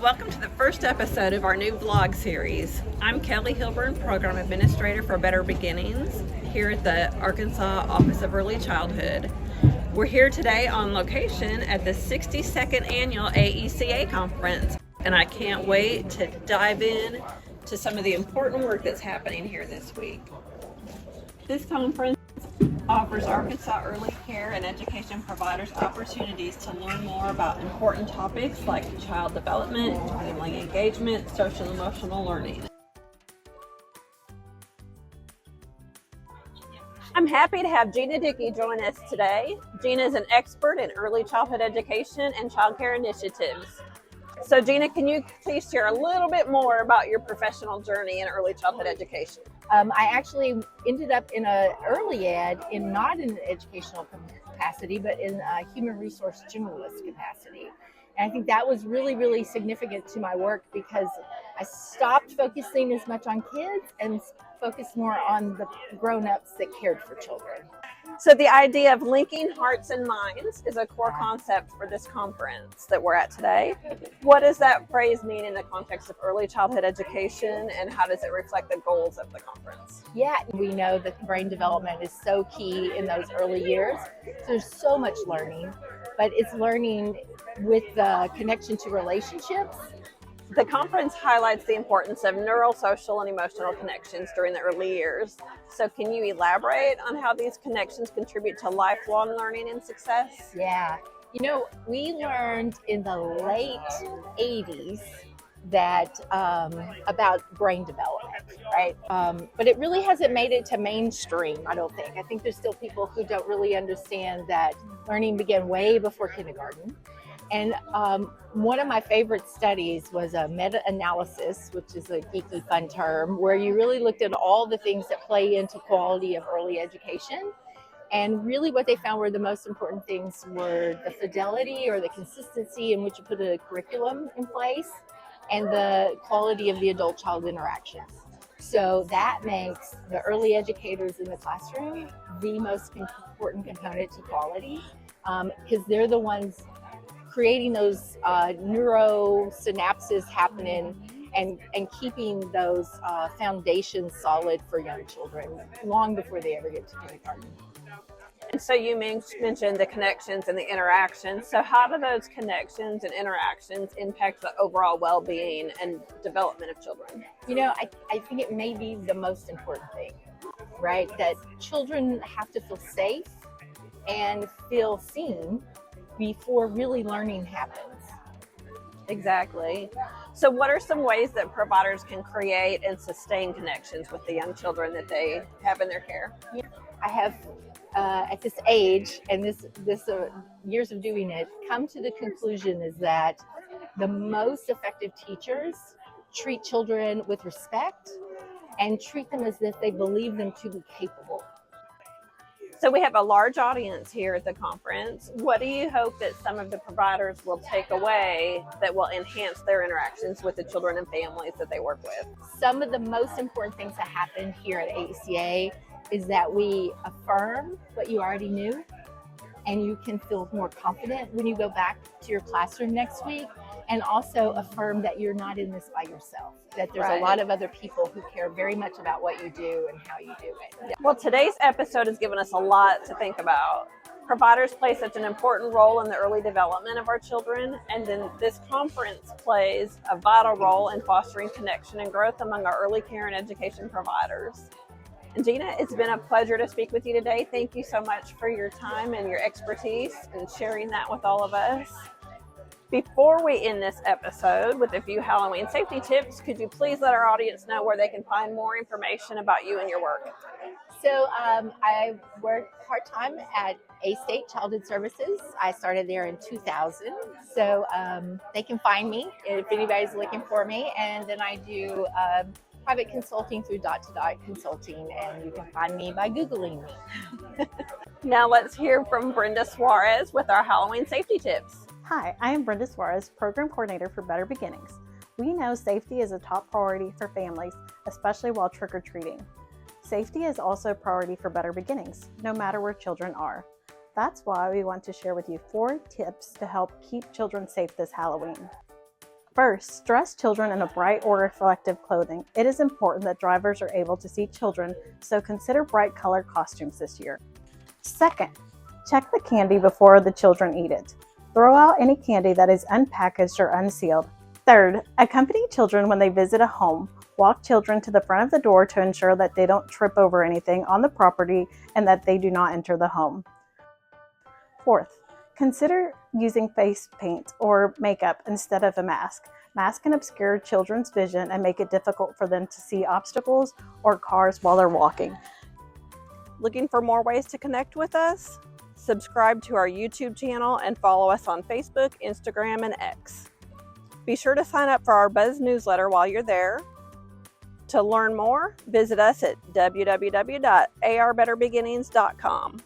Welcome to the first episode of our new vlog series. I'm Kelly Hilburn, Program Administrator for Better Beginnings here at the Arkansas Office of Early Childhood. We're here today on location at the 62nd Annual AECA Conference, and I can't wait to dive in to some of the important work that's happening here this week. This conference offers Arkansas early care and education providers opportunities to learn more about important topics like child development, family engagement, social and emotional learning. I'm happy to have Gina Dickey join us today. Gina is an expert in early childhood education and child care initiatives. So Gina, can you please share a little bit more about your professional journey in early childhood education? I actually ended up in an early ed, not in an educational capacity, but in a human resource generalist capacity. And I think that was really, really significant to my work because I stopped focusing as much on kids and focused more on the grown-ups that cared for children. So the idea of linking hearts and minds is a core concept for this conference that we're at today. What does that phrase mean in the context of early childhood education, and how does it reflect the goals of the conference? Yeah, we know that brain development is so key in those early years. There's so much learning, but it's learning with the connection to relationships. The conference highlights the importance of neurosocial and emotional connections during the early years. So can you elaborate on how these connections contribute to lifelong learning and success? Yeah. We learned in the late 80s that about brain development, right? But it really hasn't made it to mainstream, I don't think. I think there's still people who don't really understand that learning began way before kindergarten. And one of my favorite studies was a meta-analysis, which is a geeky fun term, where you really looked at all the things that play into quality of early education. And really what they found were the most important things were the fidelity or the consistency in which you put a curriculum in place and the quality of the adult-child interactions. So that makes the early educators in the classroom the most important component to quality because they're the ones creating those neuro synapses happening and keeping those foundations solid for young children long before they ever get to kindergarten. And so you mentioned the connections and the interactions. So how do those connections and interactions impact the overall well-being and development of children? I think it may be the most important thing, right? That children have to feel safe and feel seen before really learning happens. Exactly. So what are some ways that providers can create and sustain connections with the young children that they have in their care? I have, at this age and this years of doing it, come to the conclusion is that the most effective teachers treat children with respect and treat them as if they believe them to be capable. So we have a large audience here at the conference. What do you hope that some of the providers will take away that will enhance their interactions with the children and families that they work with? Some of the most important things that happen here at AECA is that we affirm what you already knew, and you can feel more confident when you go back to your classroom next week, and also affirm that you're not in this by yourself, that there's a lot of other people who care very much about what you do and how you do it. Yeah. Well, today's episode has given us a lot to think about. Providers play such an important role in the early development of our children, and then this conference plays a vital role in fostering connection and growth among our early care and education providers. And Gina, it's been a pleasure to speak with you today. Thank you so much for your time and your expertise and sharing that with all of us. Before we end this episode with a few Halloween safety tips, could you please let our audience know where they can find more information about you and your work? So I work part-time at A-State Childhood Services. I started there in 2000. So they can find me if anybody's looking for me. And then I do private consulting through Dot to Dot Consulting, and you can find me by Googling me. Now let's hear from Brenda Suarez with our Halloween safety tips. Hi, I am Brenda Suarez, Program Coordinator for Better Beginnings. We know safety is a top priority for families, especially while trick-or-treating. Safety is also a priority for Better Beginnings, no matter where children are. That's why we want to share with you 4 tips to help keep children safe this Halloween. First, dress children in a bright or reflective clothing. It is important that drivers are able to see children, so consider bright colored costumes this year. Second, check the candy before the children eat it. Throw out any candy that is unpackaged or unsealed. Third, accompany children when they visit a home. Walk children to the front of the door to ensure that they don't trip over anything on the property and that they do not enter the home. Fourth, consider using face paint or makeup instead of a mask. Masks can obscure children's vision and make it difficult for them to see obstacles or cars while they're walking. Looking for more ways to connect with us? Subscribe to our YouTube channel and follow us on Facebook, Instagram, and X. Be sure to sign up for our Buzz newsletter while you're there. To learn more, visit us at www.arbetterbeginnings.com.